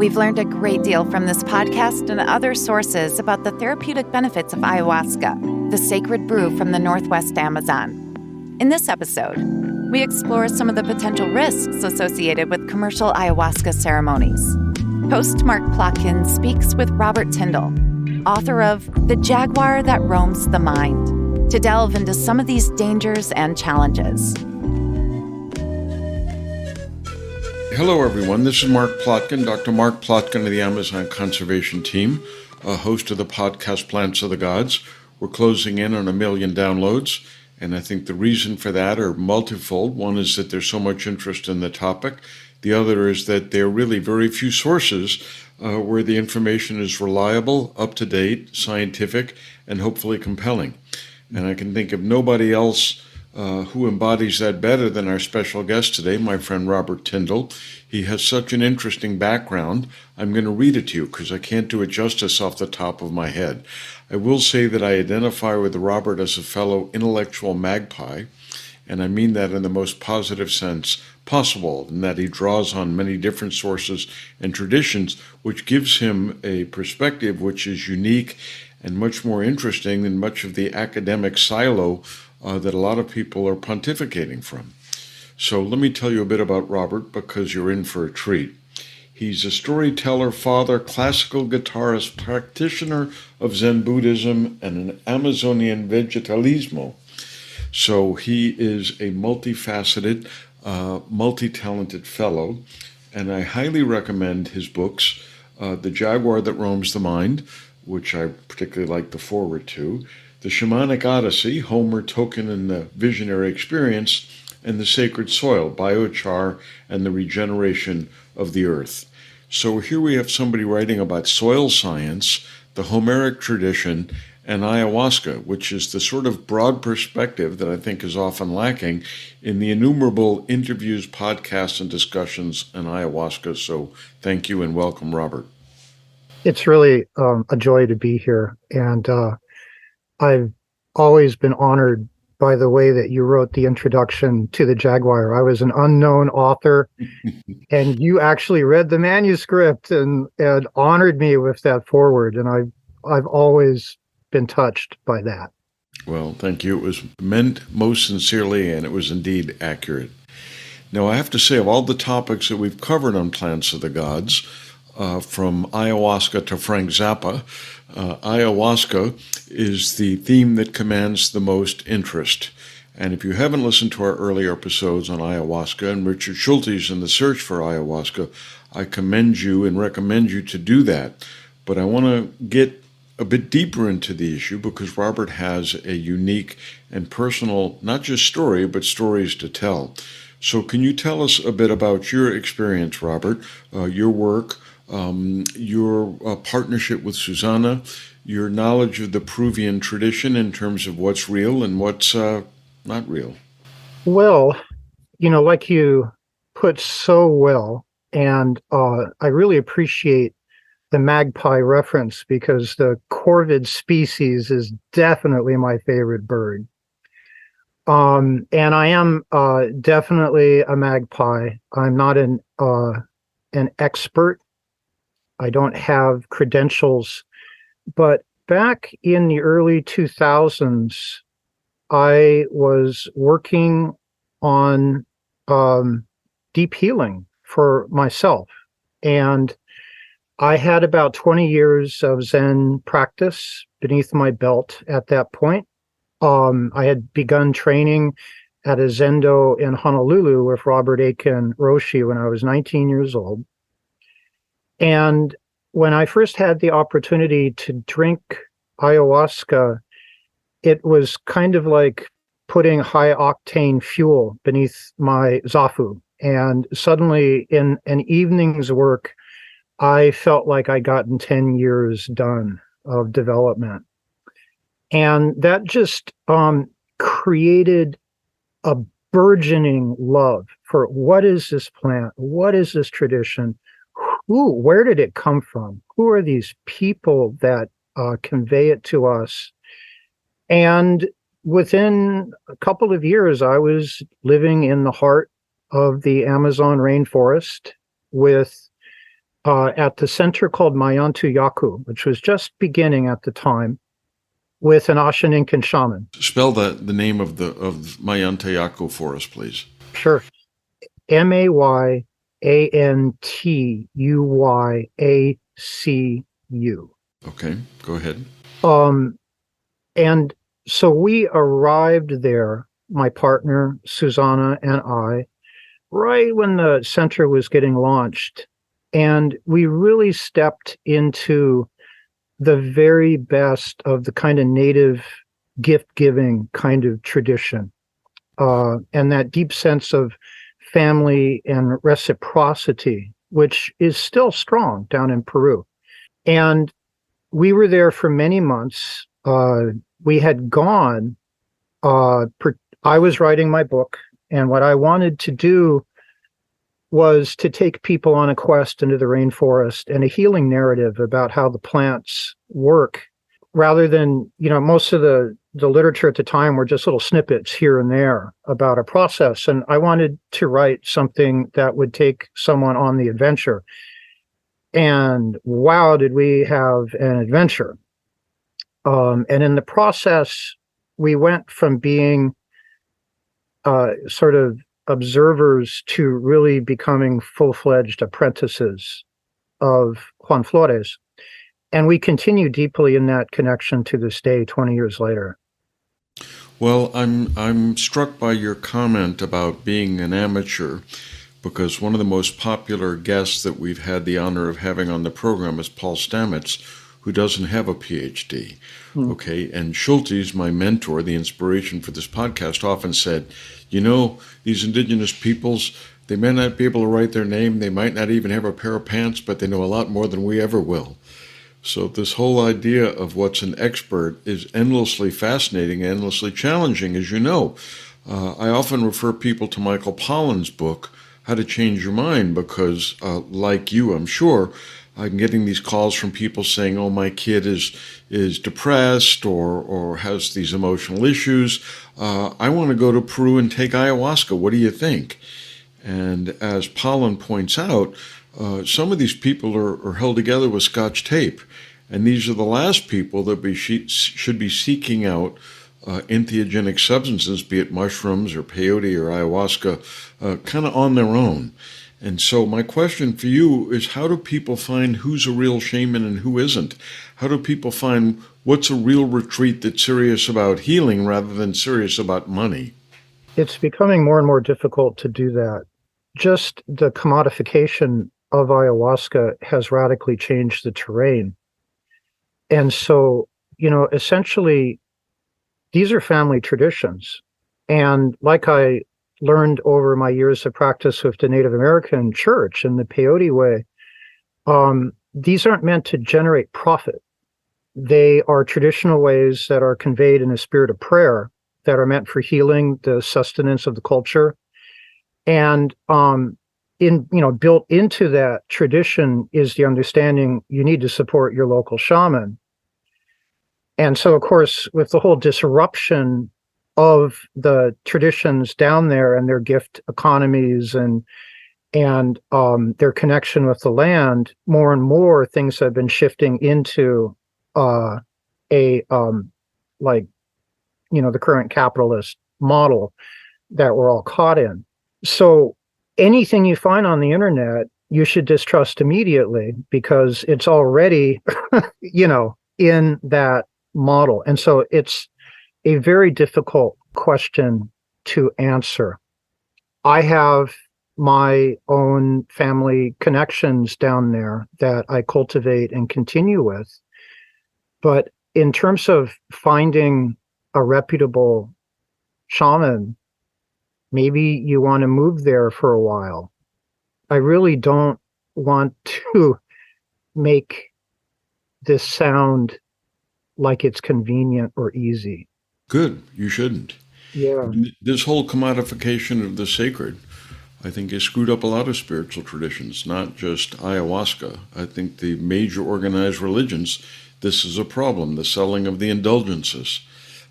We've learned a great deal from this podcast and other sources about the therapeutic benefits of ayahuasca, the sacred brew from the Northwest Amazon. In this episode, we explore some of the potential risks associated with commercial ayahuasca ceremonies. Host Mark Plotkin speaks with Robert Tindall, author of The Jaguar That Roams the Mind, to delve into some of these dangers and challenges. Hello, everyone. This is Mark Plotkin, Dr. Mark Plotkin of the Amazon Conservation Team, a host of the podcast Plants of the Gods. We're closing in on 1 million downloads, and I think the reason for that are multifold. One is that there's so much interest in the topic. The other is that there are really very few sources where the information is reliable, up-to-date, scientific, and hopefully compelling. And I can think of nobody else who embodies that better than our special guest today, my friend Robert Tindall. He has such an interesting background. I'm going to read it to you because I can't do it justice off the top of my head. I will say that I identify with Robert as a fellow intellectual magpie, and I mean that in the most positive sense possible, in that he draws on many different sources and traditions, which gives him a perspective which is unique and much more interesting than much of the academic silo that a lot of people are pontificating from. So let me tell you a bit about Robert, because you're in for a treat. He's a storyteller, father, classical guitarist, practitioner of Zen Buddhism, and an Amazonian vegetalismo. So he is a multifaceted, multi-talented fellow, and I highly recommend his books, The Jaguar That Roams the Mind, which I particularly like the foreword to, The Shamanic Odyssey, Homer, Tolkien, and the Visionary Experience, and The Sacred Soil, Biochar, and the Regeneration of the Earth. So here we have somebody writing about soil science, the Homeric tradition, and ayahuasca, which is the sort of broad perspective that I think is often lacking in the innumerable interviews, podcasts, and discussions on ayahuasca. So thank you and welcome, Robert. It's really a joy to be here. And I've always been honored by the way that you wrote the introduction to The Jaguar. I was an unknown author, and you actually read the manuscript and honored me with that foreword. And I've always been touched by that. Well, thank you. It was meant most sincerely, and it was indeed accurate. Now, I have to say, of all the topics that we've covered on Plants of the Gods, from ayahuasca to Frank Zappa, ayahuasca is the theme that commands the most interest. And if you haven't listened to our earlier episodes on ayahuasca and Richard Schulte's in the search for ayahuasca, I commend you and recommend you to do that. But I want to get a bit deeper into the issue because Robert has a unique and personal, not just story, but stories to tell. So can you tell us a bit about your experience, Robert, your work, your partnership with Susanna, your knowledge of the Peruvian tradition in terms of what's real and what's not real? Well, like you put so well, and I really appreciate the magpie reference because the corvid species is definitely my favorite bird. And I am definitely a magpie. I'm not an expert. I don't have credentials, but back in the early 2000s, I was working on deep healing for myself. And I had about 20 years of Zen practice beneath my belt at that point. I had begun training at a Zendo in Honolulu with Robert Aiken Roshi when I was 19 years old. And when I first had the opportunity to drink ayahuasca, it was kind of like putting high-octane fuel beneath my zafu. And suddenly, in an evening's work, I felt like I'd gotten 10 years done of development. And that just created a burgeoning love for what is this plant? What is this tradition? Where did it come from? Who are these people that convey it to us? And within a couple of years, I was living in the heart of the Amazon rainforest with at the center called Mayantu-Yaku, which was just beginning at the time, with an Ashaninkan shaman. Spell the name of Mayantayaku for us, please. Sure. Mayantuyacu. Okay, go ahead. And so we arrived there, my partner, Susanna, and I, right when the center was getting launched. And we really stepped into the very best of the kind of native gift-giving kind of tradition. And that deep sense of family and reciprocity, which is still strong down in Peru. And we were there for many months. We had gone, I was writing my book, and what I wanted to do was to take people on a quest into the rainforest and a healing narrative about how the plants work, rather than, most of the literature at the time were just little snippets here and there about a process. And I wanted to write something that would take someone on the adventure. And wow, did we have an adventure. And in the process, we went from being sort of observers to really becoming full-fledged apprentices of Juan Flores. And we continue deeply in that connection to this day, 20 years later. Well, I'm struck by your comment about being an amateur, because one of the most popular guests that we've had the honor of having on the program is Paul Stamets, who doesn't have a PhD. Okay, and Schultes, my mentor, the inspiration for this podcast, often said, these indigenous peoples, they may not be able to write their name, they might not even have a pair of pants, but they know a lot more than we ever will. So this whole idea of what's an expert is endlessly fascinating, endlessly challenging, as you know. I often refer people to Michael Pollan's book, How to Change Your Mind, because like you, I'm sure, I'm getting these calls from people saying, oh, my kid is depressed or has these emotional issues. I want to go to Peru and take ayahuasca. What do you think? And as Pollan points out, some of these people are held together with Scotch tape. And these are the last people that should be seeking out entheogenic substances, be it mushrooms or peyote or ayahuasca, kind of on their own. And so my question for you is, how do people find who's a real shaman and who isn't? How do people find what's a real retreat that's serious about healing rather than serious about money? It's becoming more and more difficult to do that. Just the commodification of ayahuasca has radically changed the terrain. And so, essentially, these are family traditions. And like I learned over my years of practice with the Native American church in the peyote way, these aren't meant to generate profit. They are traditional ways that are conveyed in a spirit of prayer that are meant for healing, the sustenance of the culture. And built into that tradition is the understanding you need to support your local shaman. And so, of course, with the whole disruption of the traditions down there and their gift economies and their connection with the land, more and more things have been shifting into the current capitalist model that we're all caught in. So anything you find on the internet, you should distrust immediately, because it's already, in that model. And so it's a very difficult question to answer. I have my own family connections down there that I cultivate and continue with. But in terms of finding a reputable shaman, maybe you want to move there for a while. I really don't want to make this sound like it's convenient or easy. Good. You shouldn't. Yeah. This whole commodification of the sacred, I think, has screwed up a lot of spiritual traditions, not just ayahuasca. I think the major organized religions, this is a problem, the selling of the indulgences.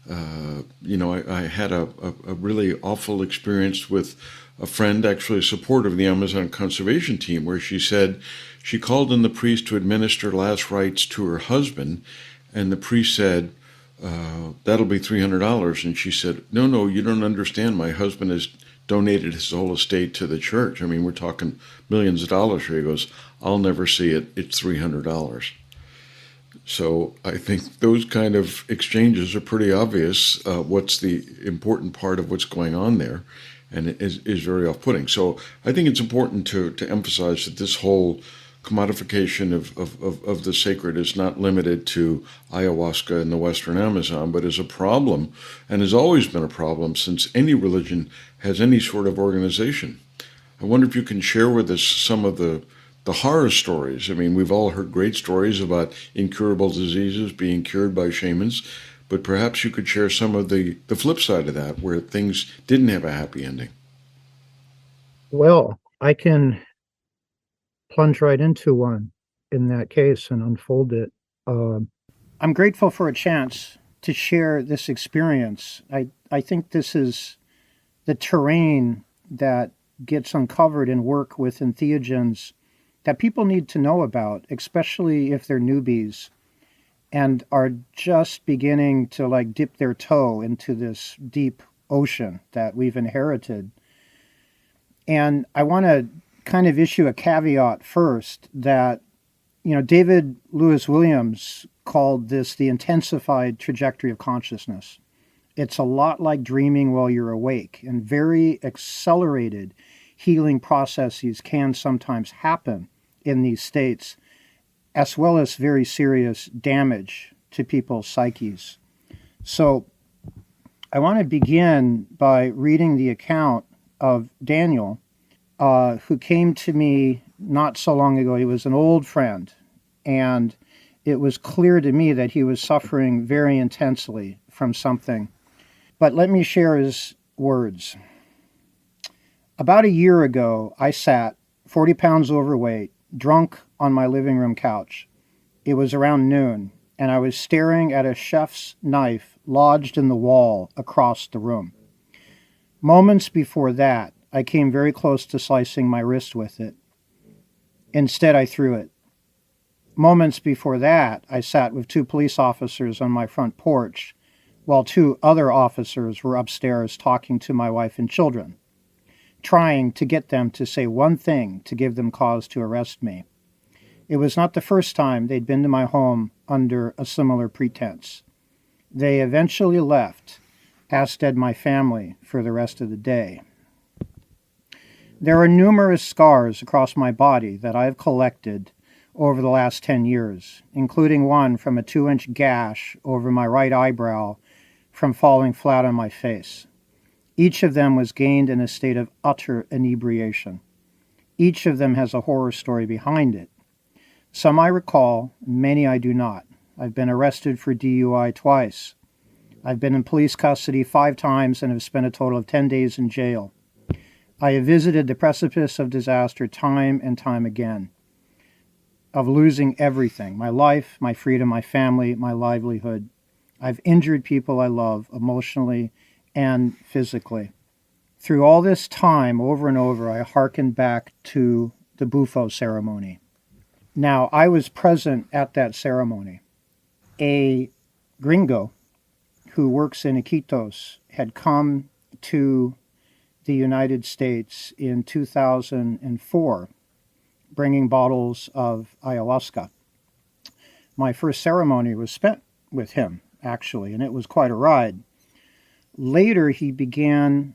I had a really awful experience with a friend, actually a supporter of the Amazon conservation team, where she said she called in the priest to administer last rites to her husband, and the priest said, that'll be $300. And she said, no, you don't understand. My husband has donated his whole estate to the church. I mean, we're talking millions of dollars here. He goes, I'll never see it. It's $300. So I think those kind of exchanges are pretty obvious. What's the important part of what's going on there, and it is very off-putting. So I think it's important to emphasize that this whole commodification of the sacred is not limited to ayahuasca in the Western Amazon, but is a problem and has always been a problem since any religion has any sort of organization. I wonder if you can share with us some of the horror stories. I mean, we've all heard great stories about incurable diseases being cured by shamans, but perhaps you could share some of the flip side of that, where things didn't have a happy ending. Well, I can plunge right into one in that case and unfold it. I'm grateful for a chance to share this experience. I think this is the terrain that gets uncovered in work with entheogens that people need to know about, especially if they're newbies and are just beginning to like dip their toe into this deep ocean that we've inherited. And I want to kind of issue a caveat first that, David Lewis Williams called this the intensified trajectory of consciousness. It's a lot like dreaming while you're awake, and very accelerated healing processes can sometimes happen in these states, as well as very serious damage to people's psyches. So I want to begin by reading the account of Daniel, who came to me not so long ago. He was an old friend, and it was clear to me that he was suffering very intensely from something. But let me share his words. About a year ago, I sat 40 pounds overweight, drunk on my living room couch. It was around noon, and I was staring at a chef's knife lodged in the wall across the room. Moments before that, I came very close to slicing my wrist with it. Instead, I threw it. Moments before that, I sat with 2 police officers on my front porch, while 2 other officers were upstairs talking to my wife and children, trying to get them to say one thing to give them cause to arrest me. It was not the first time they'd been to my home under a similar pretense. They eventually left, as did my family, for the rest of the day. There are numerous scars across my body that I've collected over the last 10 years, including one from a 2-inch gash over my right eyebrow from falling flat on my face. Each of them was gained in a state of utter inebriation. Each of them has a horror story behind it. Some I recall, many I do not. I've been arrested for DUI twice. I've been in police custody 5 times and have spent a total of 10 days in jail. I have visited the precipice of disaster time and time again, of losing everything, my life, my freedom, my family, my livelihood. I've injured people I love emotionally and physically. Through all this time, over and over, I hearkened back to the Bufo ceremony. Now, I was present at that ceremony. A gringo who works in Iquitos had come to the United States in 2004, bringing bottles of ayahuasca. My first ceremony was spent with him, actually, and it was quite a ride. Later, he began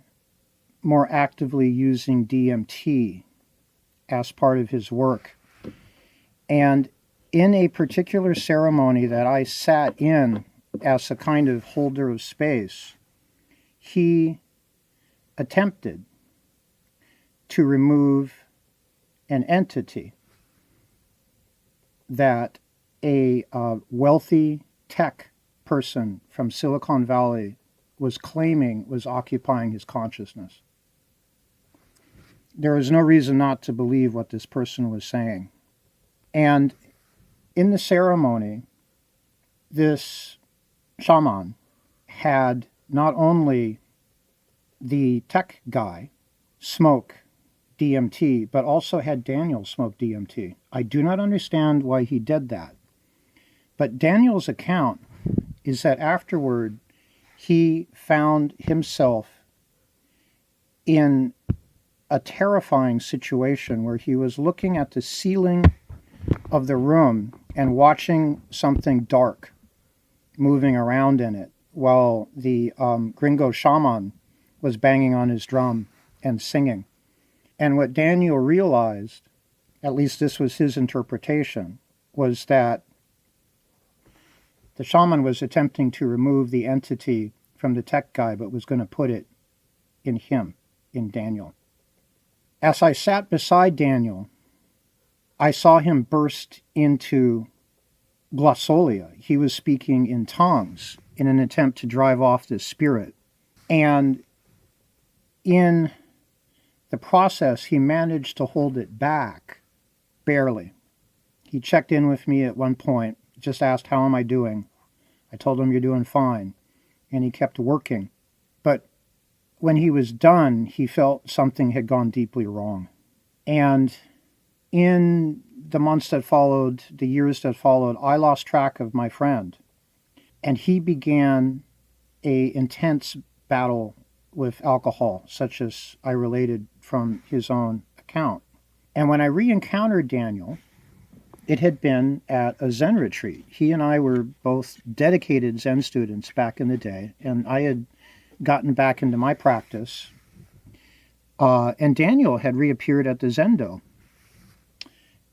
more actively using DMT as part of his work. And in a particular ceremony that I sat in as a kind of holder of space, he attempted to remove an entity that a wealthy tech person from Silicon Valley was claiming was occupying his consciousness. There is no reason not to believe what this person was saying. And in the ceremony, this shaman had not only the tech guy smoke DMT, but also had Daniel smoke DMT. I do not understand why he did that. But Daniel's account is that afterward, he found himself in a terrifying situation where he was looking at the ceiling of the room and watching something dark moving around in it while the gringo shaman was banging on his drum and singing. And what Daniel realized, at least this was his interpretation, was that the shaman was attempting to remove the entity from the tech guy, but was going to put it in him, in Daniel. As I sat beside Daniel, I saw him burst into glossolia. He was speaking in tongues in an attempt to drive off this spirit. And in the process, he managed to hold it back, barely. He checked in with me at one point, just asked, "How am I doing?" I told him, "You're doing fine." And he kept working. But when he was done, he felt something had gone deeply wrong. And in the months that followed, the years that followed, I lost track of my friend. And he began an intense battle with alcohol, such as I related from his own account. And when I re-encountered Daniel, it had been at a Zen retreat. He and I were both dedicated Zen students back in the day, and I had gotten back into my practice. And Daniel had reappeared at the Zendo.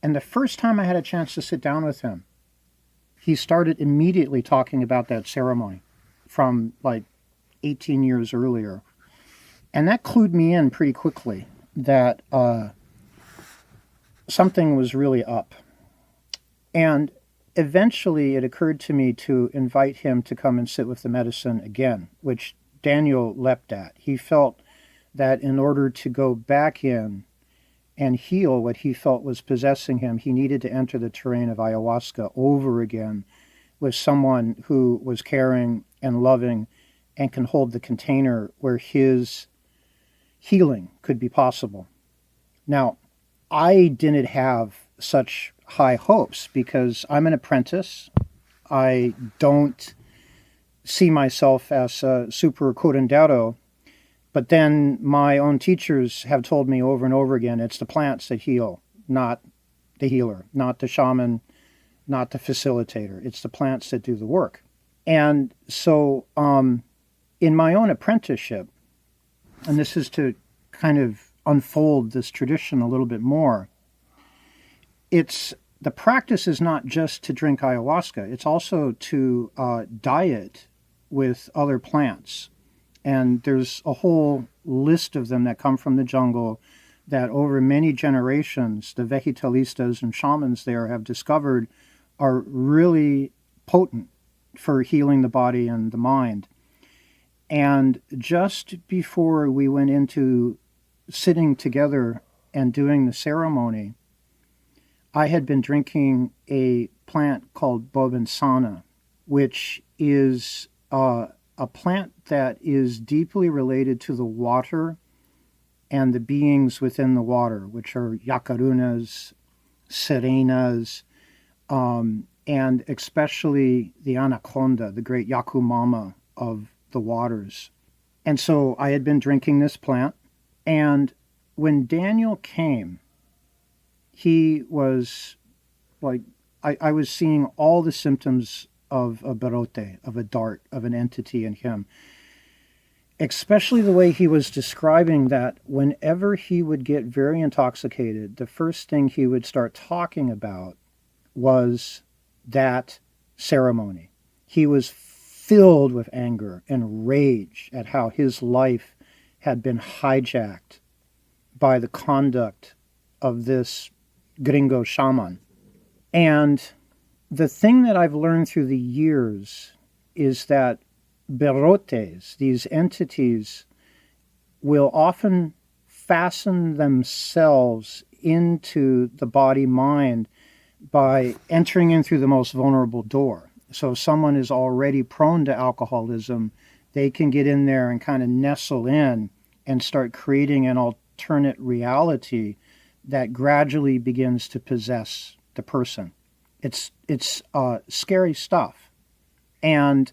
And the first time I had a chance to sit down with him, he started immediately talking about that ceremony from like 18 years earlier. And that clued me in pretty quickly that something was really up. And eventually it occurred to me to invite him to come and sit with the medicine again, which Daniel leapt at. He felt that in order to go back in and heal what he felt was possessing him, he needed to enter the terrain of ayahuasca over again with someone who was caring and loving and can hold the container where his healing could be possible. Now, I didn't have such high hopes because I'm an apprentice. I don't see myself as a super curandero, but then my own teachers have told me over and over again, it's the plants that heal, not the healer, not the shaman, not the facilitator. It's the plants that do the work. And so in my own apprenticeship, and this is to kind of unfold this tradition a little bit more, the practice is not just to drink ayahuasca, it's also to diet with other plants. And there's a whole list of them that come from the jungle that over many generations, the vegetalistas and shamans there have discovered are really potent for healing the body and the mind. And just before we went into sitting together and doing the ceremony, I had been drinking a plant called bobinsana, which is a plant that is deeply related to the water and the beings within the water, which are yacarunas, sirenas, and especially the anaconda, the great yakumama of the waters. And so I had been drinking this plant, and when Daniel came, he was like, I was seeing all the symptoms of a berote, of a dart, of an entity in him. Especially the way he was describing that whenever he would get very intoxicated, the first thing he would start talking about was that ceremony. He was filled with anger and rage at how his life had been hijacked by the conduct of this gringo shaman. And the thing that I've learned through the years is that berotes, these entities, will often fasten themselves into the body-mind by entering in through the most vulnerable door. So if someone is already prone to alcoholism, they can get in there and kind of nestle in and start creating an alternate reality that gradually begins to possess the person. It's scary stuff. And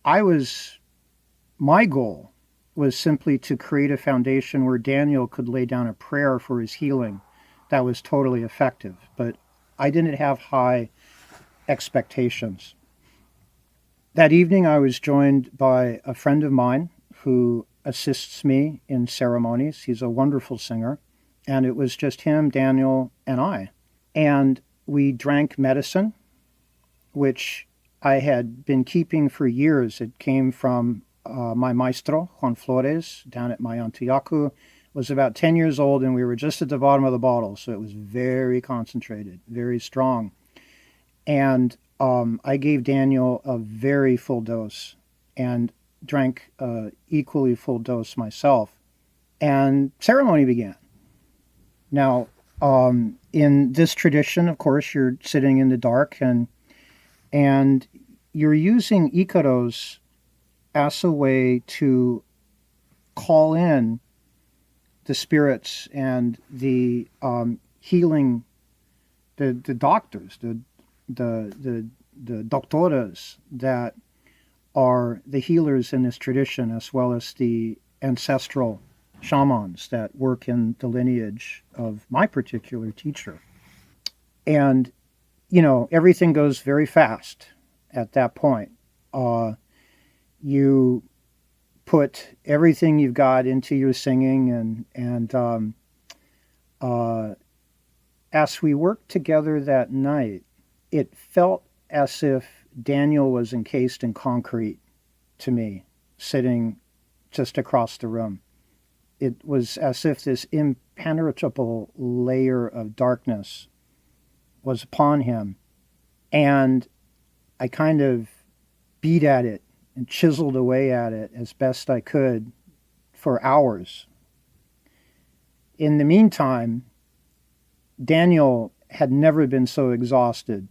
my goal was simply to create a foundation where Daniel could lay down a prayer for his healing that was totally effective. But I didn't have high expectations. That evening, I was joined by a friend of mine who assists me in ceremonies. He's a wonderful singer. And it was just him, Daniel, and I. And we drank medicine, which I had been keeping for years. It came from my maestro, Juan Flores, down at Mayantiyacu. Was about 10 years old, and we were just at the bottom of the bottle, so it was very concentrated, very strong. And I gave Daniel a very full dose and drank equally full dose myself. And ceremony began. Now, in this tradition, of course, you're sitting in the dark and you're using Icaros as a way to call in the spirits and the healing, the doctors, the doctoras that are the healers in this tradition, as well as the ancestral shamans that work in the lineage of my particular teacher. And, everything goes very fast at that point. You put everything you've got into your singing, and as we worked together that night, it felt as if Daniel was encased in concrete to me, sitting just across the room. It was as if this impenetrable layer of darkness was upon him. And I kind of beat at it and chiseled away at it as best I could for hours. In the meantime, Daniel had never been so exhausted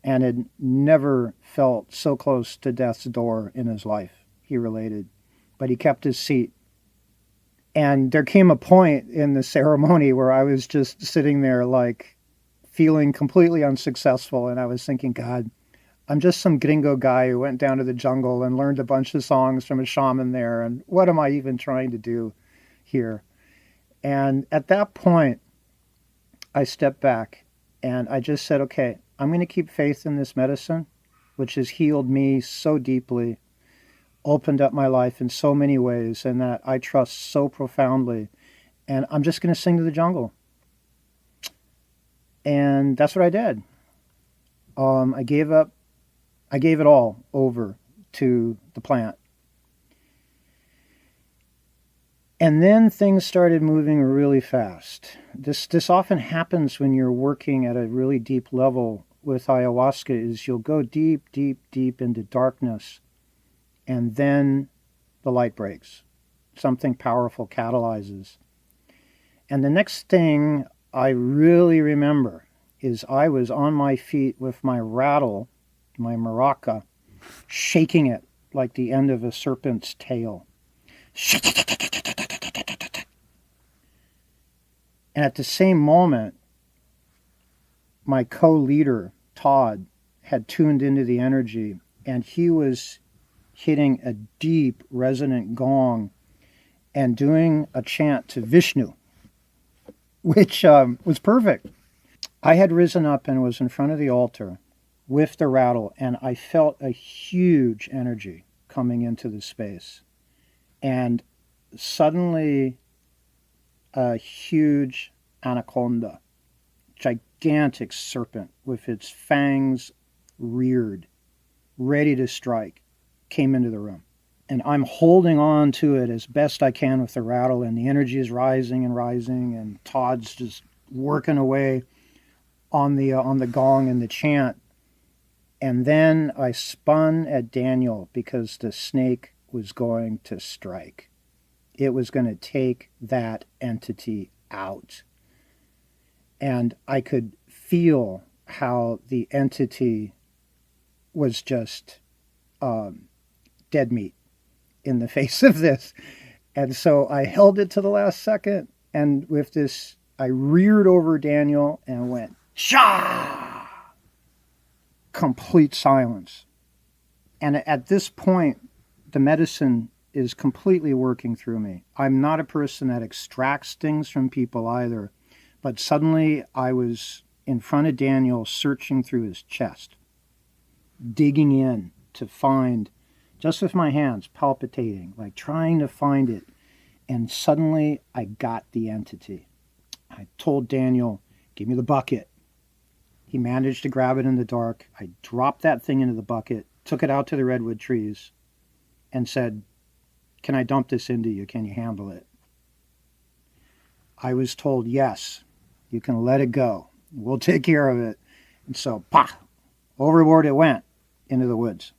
and had never felt so close to death's door in his life, he related. But he kept his seat. And there came a point in the ceremony where I was just sitting there like feeling completely unsuccessful. And I was thinking, God, I'm just some gringo guy who went down to the jungle and learned a bunch of songs from a shaman there. And what am I even trying to do here? And at that point, I stepped back and I just said, okay, I'm going to keep faith in this medicine, which has healed me so deeply, opened up my life in so many ways, and that I trust so profoundly. And I'm just going to sing to the jungle. And that's what I did. I gave it all over to the plant. And then things started moving really fast. This often happens when you're working at a really deep level with ayahuasca, is you'll go deep, deep, deep into darkness, and then the light breaks. Something powerful catalyzes. And the next thing I really remember is I was on my feet with my rattle, my maraca, shaking it like the end of a serpent's tail. And at the same moment, my co-leader, Todd, had tuned into the energy, and he was hitting a deep, resonant gong and doing a chant to Vishnu, which was perfect. I had risen up and was in front of the altar with the rattle, and I felt a huge energy coming into the space. And suddenly, a huge anaconda, gigantic serpent with its fangs reared, ready to strike, came into the room. And I'm holding on to it as best I can with the rattle, and the energy is rising and rising, and Todd's just working away on the gong and the chant. And then I spun at Daniel because the snake was going to strike. It was going to take that entity out. And I could feel how the entity was just dead meat in the face of this. And so I held it to the last second, And with this, I reared over Daniel and went, "Shah!" Complete silence. And at this point, the medicine is completely working through me. I'm not a person that extracts things from people either, but suddenly I was in front of Daniel searching through his chest, digging in to find, just with my hands palpitating, like trying to find it. And suddenly I got the entity. I told Daniel, "Give me the bucket." He managed to grab it in the dark. I dropped that thing into the bucket, took it out to the redwood trees, and said, "Can I dump this into you? Can you handle it?" I was told, "Yes, you can let it go. We'll take care of it." And so, overboard it went into the woods.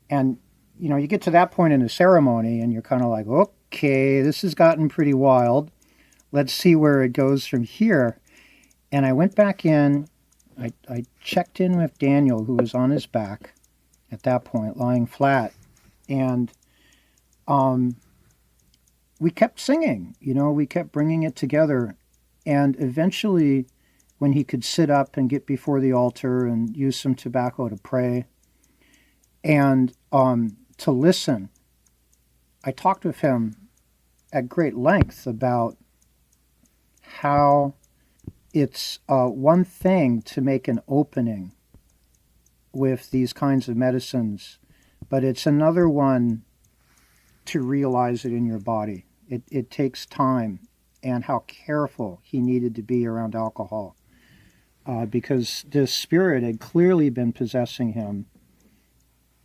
And, you get to that point in the ceremony and you're kind of like, okay, this has gotten pretty wild. Let's see where it goes from here. And I went back in. I checked in with Daniel, who was on his back at that point, lying flat. And we kept singing, we kept bringing it together. And eventually, when he could sit up and get before the altar and use some tobacco to pray and to listen, I talked with him at great length about how it's one thing to make an opening with these kinds of medicines, but it's another one to realize it in your body. It takes time, and how careful he needed to be around alcohol, because this spirit had clearly been possessing him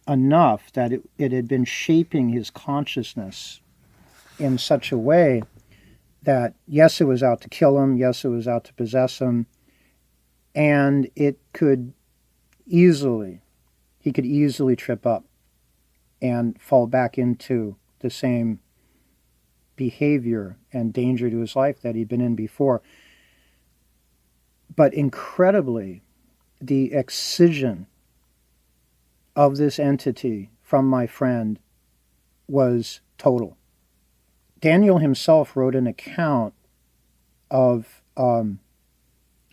enough that it had been shaping his consciousness in such a way that, yes, it was out to kill him, yes, it was out to possess him, and he could easily trip up and fall back into the same behavior and danger to his life that he'd been in before. But incredibly, the excision of this entity from my friend was total. Daniel himself wrote an account of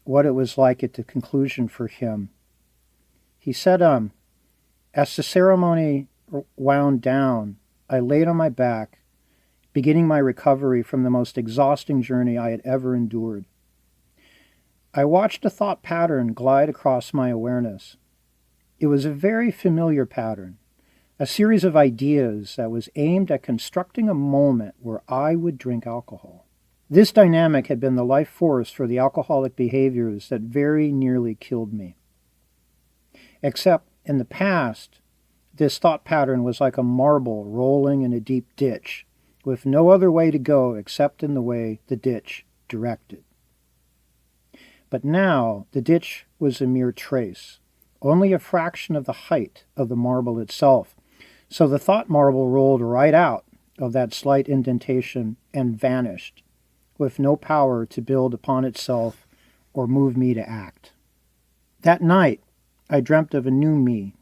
what it was like at the conclusion for him. He said, as the ceremony wound down, I laid on my back, beginning my recovery from the most exhausting journey I had ever endured. I watched a thought pattern glide across my awareness. It was a very familiar pattern, a series of ideas that was aimed at constructing a moment where I would drink alcohol. This dynamic had been the life force for the alcoholic behaviors that very nearly killed me. Except in the past, this thought pattern was like a marble rolling in a deep ditch, with no other way to go except in the way the ditch directed. But now the ditch was a mere trace, only a fraction of the height of the marble itself, so the thought marble rolled right out of that slight indentation and vanished, with no power to build upon itself or move me to act. That night, I dreamt of a new me,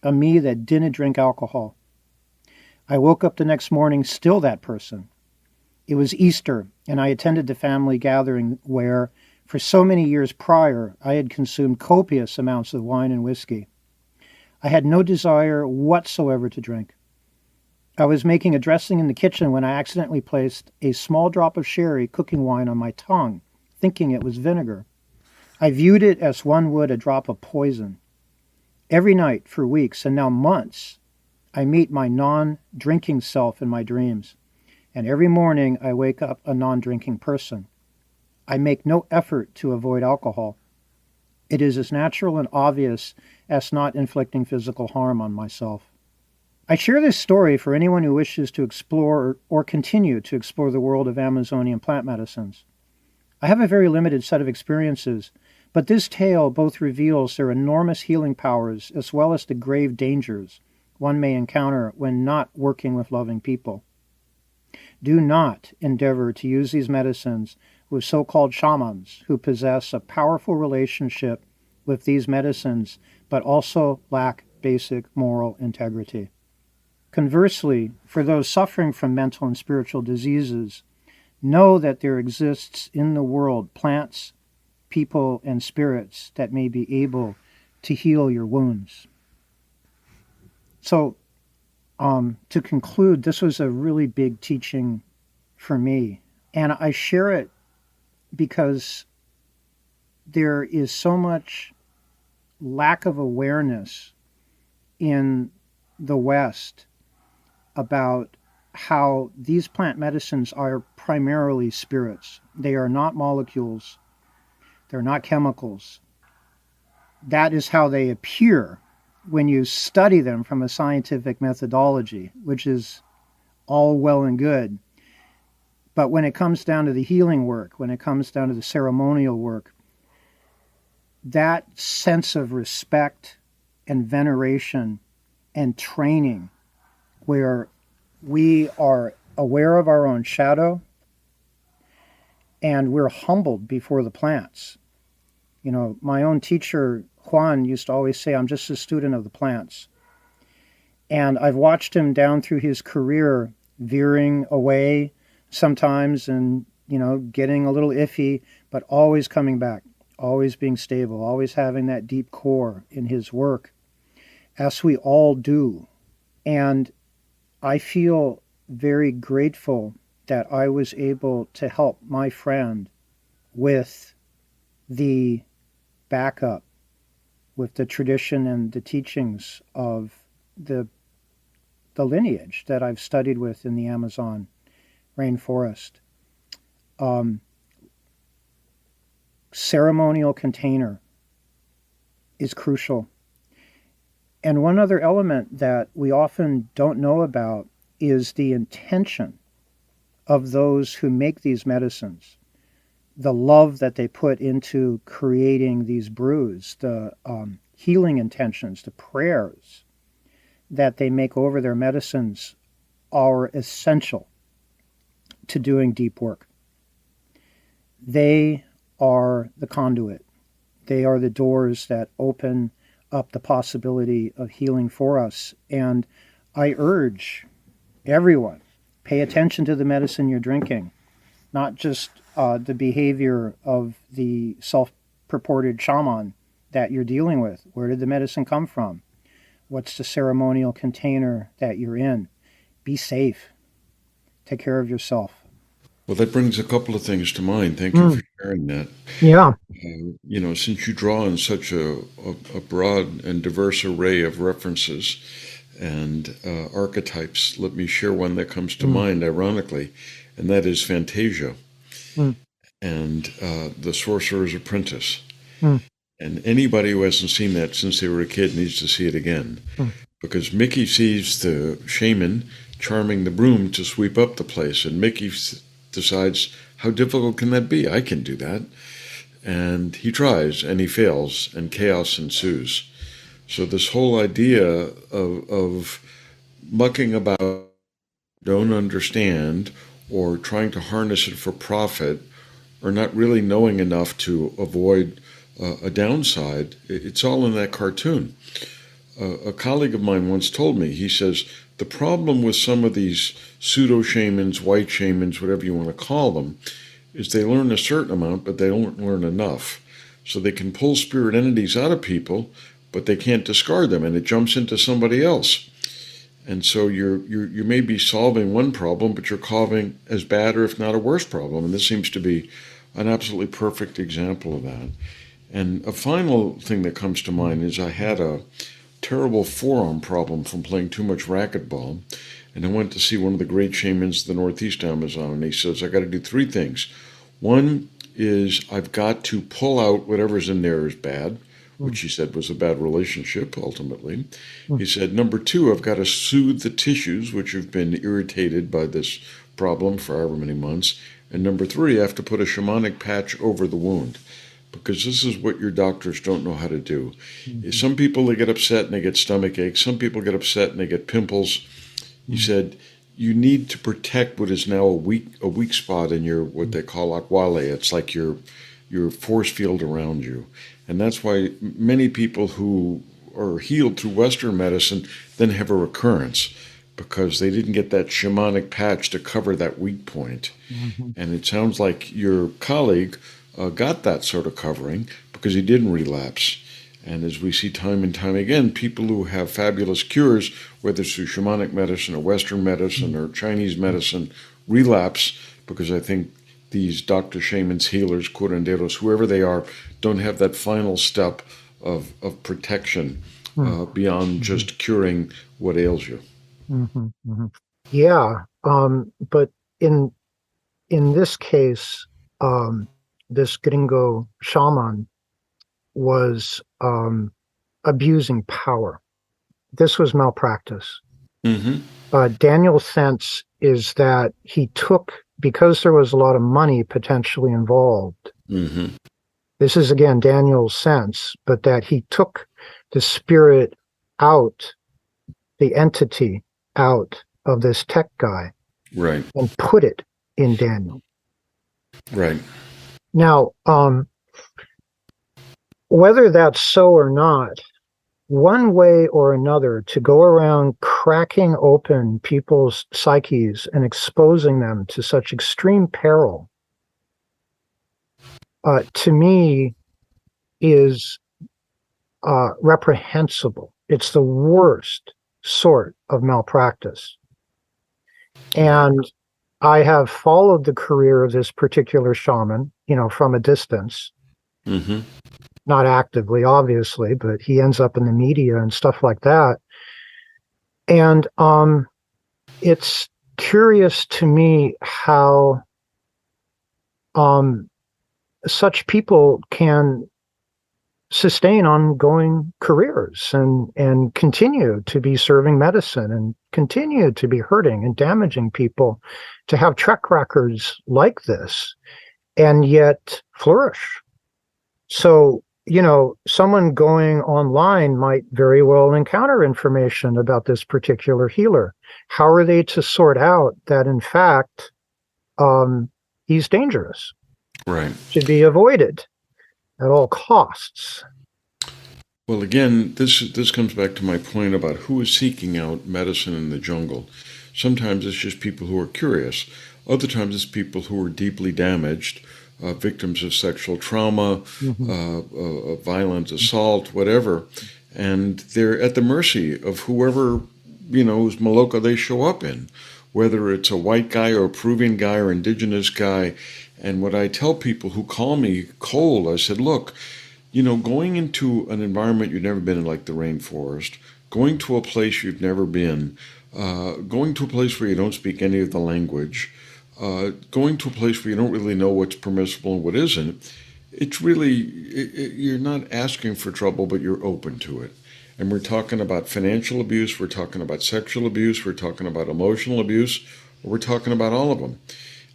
a me that didn't drink alcohol. I woke up the next morning still that person. It was Easter, and I attended the family gathering where, for so many years prior, I had consumed copious amounts of wine and whiskey. I had no desire whatsoever to drink. I was making a dressing in the kitchen when I accidentally placed a small drop of sherry cooking wine on my tongue, thinking it was vinegar. I viewed it as one would a drop of poison. Every night for weeks, and now months, I meet my non-drinking self in my dreams, and every morning I wake up a non-drinking person. I make no effort to avoid alcohol. It is as natural and obvious as not inflicting physical harm on myself. I share this story for anyone who wishes to explore or continue to explore the world of Amazonian plant medicines. I have a very limited set of experiences, but this tale both reveals their enormous healing powers as well as the grave dangers one may encounter when not working with loving people. Do not endeavor to use these medicines with so-called shamans who possess a powerful relationship with these medicines but also lack basic moral integrity. Conversely, for those suffering from mental and spiritual diseases, know that there exists in the world plants, people, and spirits that may be able to heal your wounds. So, to conclude, this was a really big teaching for me. And I share it because there is so much lack of awareness in the West about how these plant medicines are primarily spirits. They are not molecules. They're not chemicals. That is how they appear when you study them from a scientific methodology, which is all well and good. But when it comes down to the healing work, when it comes down to the ceremonial work, that sense of respect and veneration and training, where we are aware of our own shadow and we're humbled before the plants. You know, my own teacher, Juan, used to always say, I'm just a student of the plants. And I've watched him down through his career veering away sometimes and, you know, getting a little iffy, but always coming back, always being stable, always having that deep core in his work, as we all do. And I feel very grateful that I was able to help my friend with the backup, with the tradition and the teachings of the lineage that I've studied with in the Amazon rainforest. Ceremonial container is crucial. And one other element that we often don't know about is the intention of those who make these medicines, the love that they put into creating these brews, the healing intentions, the prayers that they make over their medicines are essential to doing deep work. They are the conduit. They are the doors that open up the possibility of healing for us. And I urge everyone, pay attention to the medicine you're drinking, not just the behavior of the self-purported shaman that you're dealing with. Where did the medicine come from? What's the ceremonial container that you're in? Be safe. Take care of yourself. Well, that brings a couple of things to mind. Thank you for sharing that. Yeah. You know, since you draw on such a broad and diverse array of references and archetypes, let me share one that comes to mind, ironically, and that is Fantasia and The Sorcerer's Apprentice. And anybody who hasn't seen that since they were a kid needs to see it again. Because Mickey sees the shaman charming the broom to sweep up the place, and Mickey decides, how difficult can that be? I can do that. And he tries, and he fails, and chaos ensues. So this whole idea of mucking about, don't understand, or trying to harness it for profit, or not really knowing enough to avoid a downside, it's all in that cartoon. A colleague of mine once told me, he says, the problem with some of these pseudo-shamans, white shamans, whatever you want to call them, is they learn a certain amount, but they don't learn enough. So they can pull spirit entities out of people, but they can't discard them, and it jumps into somebody else. And so you may be solving one problem, but you're causing as bad or if not a worse problem. And this seems to be an absolutely perfect example of that. And a final thing that comes to mind is I had a terrible forearm problem from playing too much racquetball. And I went to see one of the great shamans of the Northeast Amazon, and he says, I got to do three things. One is I've got to pull out whatever's in there is bad, which he said was a bad relationship, ultimately. He said, number two, I've got to soothe the tissues, which have been irritated by this problem for however many months. And number three, I have to put a shamanic patch over the wound, because this is what your doctors don't know how to do. Some people, they get upset and they get stomach aches. Some people get upset and they get pimples. He said, you need to protect what is now a weak spot in your, what they call akwale. It's like your force field around you. And that's why many people who are healed through Western medicine then have a recurrence, because they didn't get that shamanic patch to cover that weak point. Mm-hmm. And it sounds like your colleague got that sort of covering because he didn't relapse. And as we see time and time again, people who have fabulous cures, whether it's through shamanic medicine or Western medicine or Chinese medicine, relapse because I think these doctors, shamans, healers, curanderos, whoever they are, don't have that final step of protection beyond just curing what ails you. Mm-hmm, mm-hmm. Yeah, but in this case, this gringo shaman was abusing power. This was malpractice. Mm-hmm. Daniel's sense is that he took, because there was a lot of money potentially involved. Mm-hmm. This is, again, Daniel's sense, but that he took the spirit out, the entity out of this tech guy, right, and put it in Daniel. Right. Now, whether that's so or not, one way or another, to go around cracking open people's psyches and exposing them to such extreme peril, to me, is reprehensible. It's the worst sort of malpractice. And I have followed the career of this particular shaman, from a distance. Mm-hmm. Not actively, obviously, but he ends up in the media and stuff like that. And it's curious to me how such people can sustain ongoing careers and continue to be serving medicine and continue to be hurting and damaging people, to have track records like this and yet flourish. So, someone going online might very well encounter information about this particular healer. How are they to sort out that, in fact, he's dangerous? Right. Should be avoided at all costs. Well, again, this comes back to my point about who is seeking out medicine in the jungle. Sometimes it's just people who are curious. Other times it's people who are deeply damaged, victims of sexual trauma, mm-hmm. Violent assault, whatever. And they're at the mercy of whoever, whose maloka they show up in, whether it's a white guy or a Peruvian guy or indigenous guy. And what I tell people who call me cold, I said, look, going into an environment you've never been in, like the rainforest, going to a place you've never been, going to a place where you don't speak any of the language, going to a place where you don't really know what's permissible and what isn't, it's really, you're not asking for trouble, but you're open to it. And we're talking about financial abuse, we're talking about sexual abuse, we're talking about emotional abuse, or we're talking about all of them.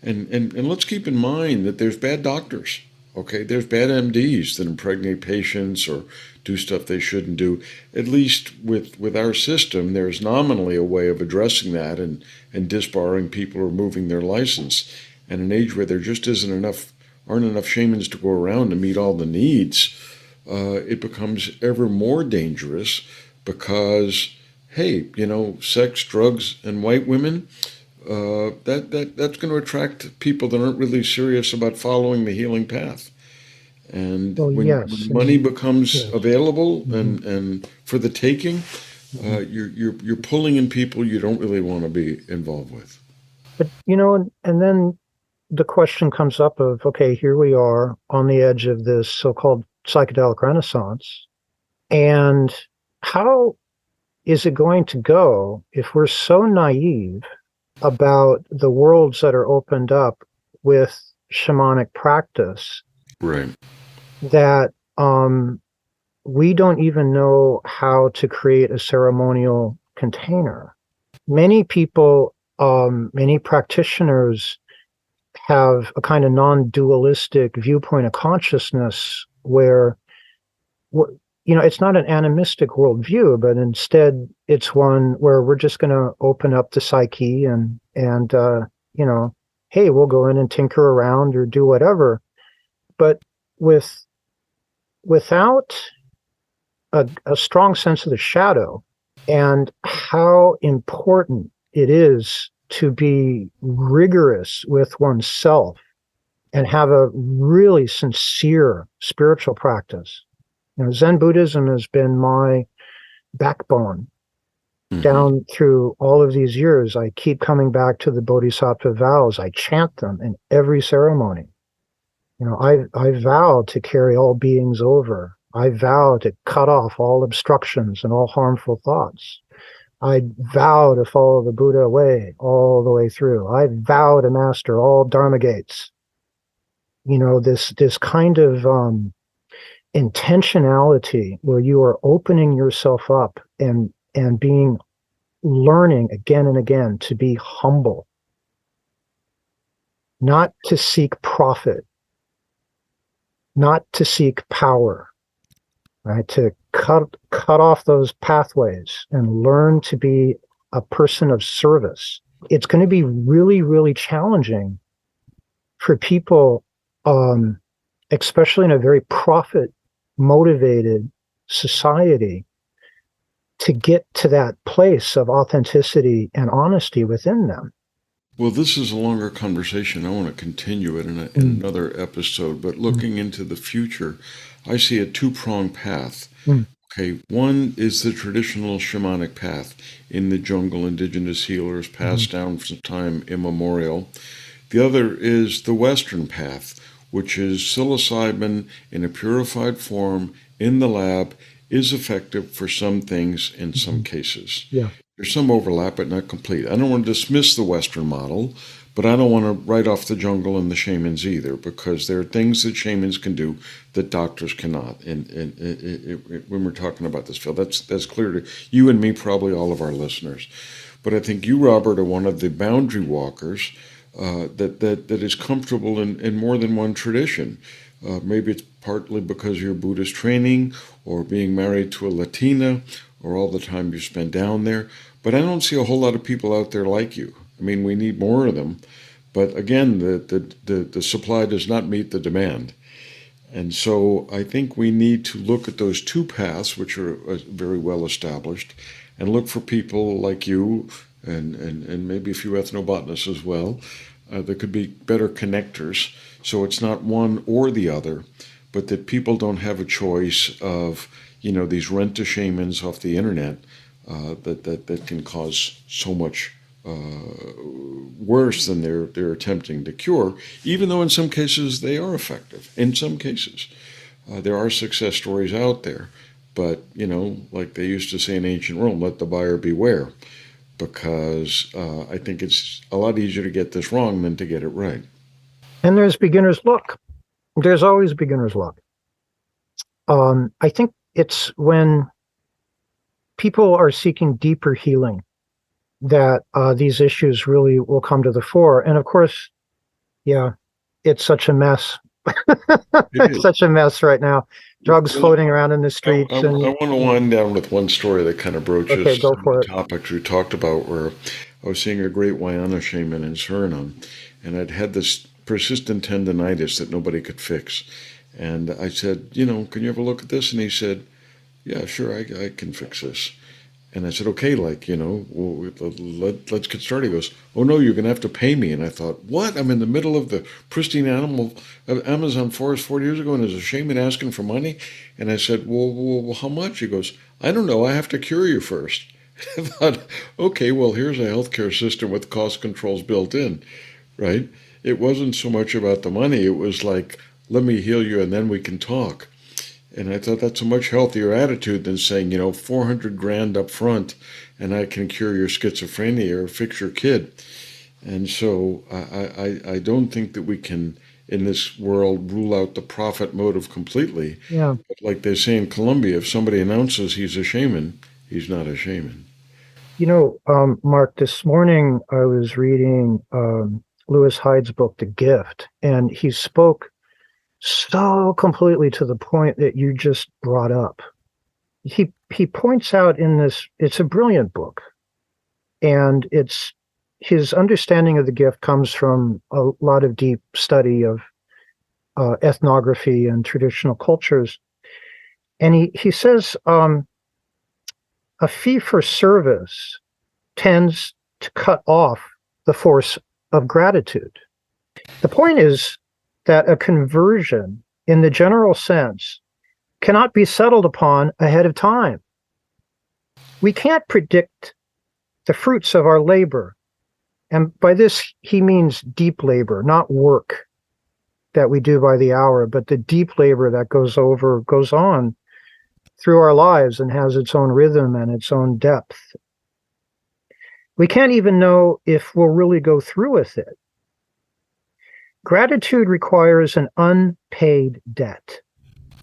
And let's keep in mind that there's bad doctors, okay? There's bad MDs that impregnate patients or do stuff they shouldn't do. At least with our system, there's nominally a way of addressing that and disbarring people or removing their license. And an age where there just aren't enough shamans to go around to meet all the needs, it becomes ever more dangerous because, hey, sex, drugs, and white women, that's going to attract people that aren't really serious about following the healing path. And when money becomes available mm-hmm. and for the taking, mm-hmm. you're pulling in people you don't really want to be involved with. But and then the question comes up of, okay, here we are on the edge of this so-called psychedelic renaissance, and how is it going to go if we're so naive about the worlds that are opened up with shamanic practice, right? That we don't even know how to create a ceremonial container. Many people, many practitioners have a kind of non-dualistic viewpoint of consciousness where, it's not an animistic worldview, but instead it's one where we're just going to open up the psyche and hey, we'll go in and tinker around or do whatever. But without a strong sense of the shadow and how important it is to be rigorous with oneself and have a really sincere spiritual practice. Zen Buddhism has been my backbone down through all of these years. I keep coming back to the Bodhisattva vows. I chant them in every ceremony. I vow to carry all beings over. I vow to cut off all obstructions and all harmful thoughts. I vow to follow the Buddha way all the way through. I vow to master all Dharma gates. This kind of intentionality where you are opening yourself up and learning again and again to be humble, not to seek profit, not to seek power, right? To cut off those pathways and learn to be a person of service. It's going to be really, really challenging for people, especially in a very profit-motivated society, to get to that place of authenticity and honesty within them. Well, this is a longer conversation. I want to continue it in another episode, but looking into the future, I see a two-pronged path. Okay, one is the traditional shamanic path in the jungle, indigenous healers passed down from time immemorial. The other is the Western path, which is psilocybin in a purified form in the lab, is effective for some things in some cases. Yeah. There's some overlap, but not complete. I don't want to dismiss the Western model, but I don't want to write off the jungle and the shamans either, because there are things that shamans can do that doctors cannot. And when we're talking about this field, that's clear to you and me, probably all of our listeners. But I think you, Robert, are one of the boundary walkers that is comfortable in more than one tradition. Maybe it's partly because of your Buddhist training or being married to a Latina or all the time you spend down there. But I don't see a whole lot of people out there like you. I mean, we need more of them. But again, the supply does not meet the demand. And so I think we need to look at those two paths, which are very well established, and look for people like you and maybe a few ethnobotanists as well that could be better connectors. So it's not one or the other, but that people don't have a choice of, these rent-a-shamans off the internet that can cause so much worse than they're attempting to cure, even though in some cases they are effective. In some cases, there are success stories out there, but like they used to say in ancient Rome, let the buyer beware, because I think it's a lot easier to get this wrong than to get it right. And there's beginner's luck. There's always beginner's luck. I think it's when people are seeking deeper healing that these issues really will come to the fore. And of course, it's such a mess. It's such a mess right now. Drugs floating around in the streets. I want to wind down with one story that kind of broaches the topics we talked about, where I was seeing a great Lianas shaman in Suriname, and I'd had this persistent tendonitis that nobody could fix. And I said, can you ever look at this? And he said, yeah, sure, I can fix this. And I said, okay, let's get started. He goes, oh no, you're going to have to pay me. And I thought, what? I'm in the middle of the pristine Amazon forest 40 years ago, and there's a shaman asking for money? And I said, well, how much? He goes, I don't know, I have to cure you first. I thought, okay, well, here's a healthcare system with cost controls built in, right? It wasn't so much about the money. It was like, let me heal you and then we can talk. And I thought that's a much healthier attitude than saying, $400,000 up front and I can cure your schizophrenia or fix your kid. And so I don't think that we can, in this world, rule out the profit motive completely. Yeah. But like they say in Colombia, if somebody announces he's a shaman, he's not a shaman. Mark, this morning I was reading Lewis Hyde's book, The Gift, and he spoke so completely to the point that you just brought up. He points out in this, it's a brilliant book, and it's his understanding of the gift comes from a lot of deep study of ethnography and traditional cultures. And he says a fee for service tends to cut off the force of gratitude. The point is that a conversion, in the general sense, cannot be settled upon ahead of time. We can't predict the fruits of our labor. And by this, he means deep labor, not work that we do by the hour, but the deep labor that goes on through our lives and has its own rhythm and its own depth. We can't even know if we'll really go through with it. Gratitude requires an unpaid debt.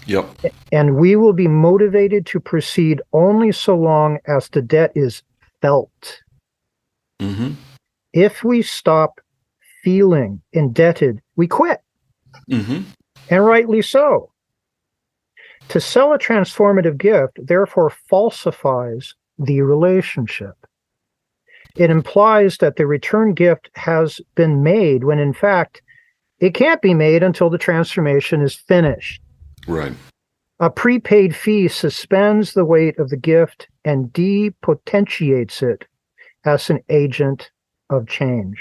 Yep. And we will be motivated to proceed only so long as the debt is felt. Mm-hmm. If we stop feeling indebted, we quit. Mm-hmm. And rightly so. To sell a transformative gift, therefore, falsifies the relationship. It implies that the return gift has been made when, in fact, it can't be made until the transformation is finished. Right. A prepaid fee suspends the weight of the gift and depotentiates it as an agent of change.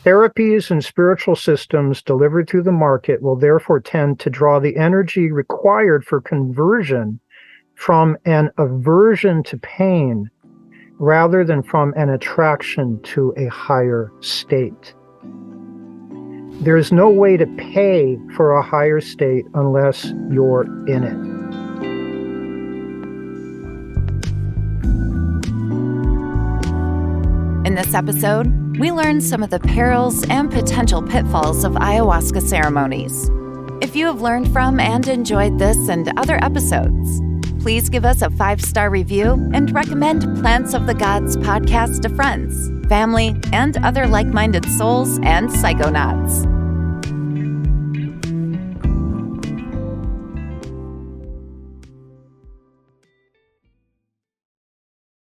Therapies and spiritual systems delivered through the market will therefore tend to draw the energy required for conversion from an aversion to pain rather than from an attraction to a higher state. There is no way to pay for a higher state unless you're in it. In this episode, we learn some of the perils and potential pitfalls of ayahuasca ceremonies. If you have learned from and enjoyed this and other episodes, please give us a 5-star review and recommend Plants of the Gods podcast to friends, family, and other like-minded souls and psychonauts.